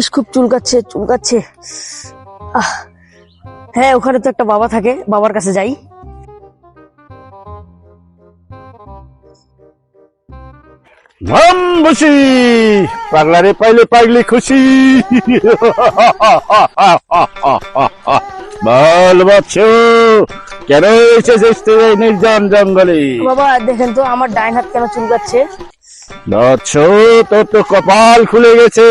ইস খুব চুলকাচ্ছে চুলকাচ্ছে। হ্যাঁ ওখানে তো একটা বাবা থাকে, বাবার কাছে যাই। বসি পাগলারে পাইলে পাগলি খুশি। বল বৎস, কেন এসেছিস তুই এই নির্জন জঙ্গলে? বাবা দেখেন তো আমার ডাইন হাত কেন চুলকাচ্ছে। বৎস, তোর তো কপাল খুলে গেছে,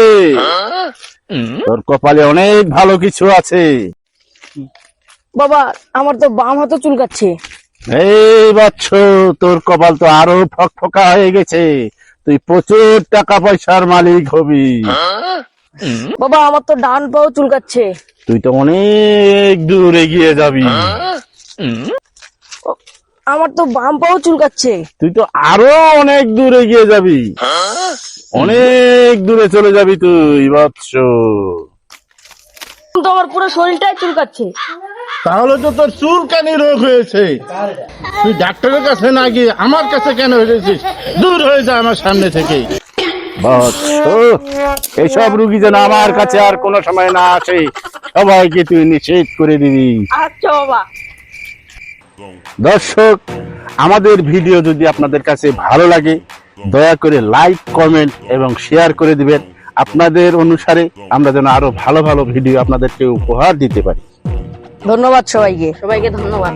তোর কপালে অনেক ভালো কিছু আছে। বাবা আমার তো বাম হাতও চুলকাচ্ছে। এই বৎস, তোর কপাল তো আরো ফকফকা হয়ে গেছে, তুই প্রচুর টাকা পয়সার মালিক হবি। বাবা আমার তো ডান পাও চুলকাচ্ছে। তুই তো অনেক দূর এগিয়ে যাবি। আমার তো বাম পাও চুলকাচ্ছে। তুই তো আরো অনেক দূর এগিয়ে যাবি, অনেক দূরে চলে যাবি তুই বৎস। তো আমার পুরো শরীরটাই চুলকাচ্ছে। তাহলে তো তোর চুলকানি রোগ হয়েছে, তুই ডাক্তারের কাছে না গিয়ে আমার কাছে কেন এসেছিস? দূর হয়ে যা আমার সামনে থেকে বৎস। এইসব রুগী যেন আমার কাছে আর কোনো সময় না আসে, সবাইকে তুই নিষেধ করে দিবি। আচ্ছা বাবা। দর্শক, আমাদের ভিডিও যদি আপনাদের কাছে ভালো লাগে দয়া করে লাইক, কমেন্ট এবং শেয়ার করে দিবেন। আপনাদের অনুসারে আমরা যেন আরো ভালো ভালো ভিডিও আপনাদেরকে উপহার দিতে পারি। ধন্যবাদ সবাইকে, সবাইকে ধন্যবাদ।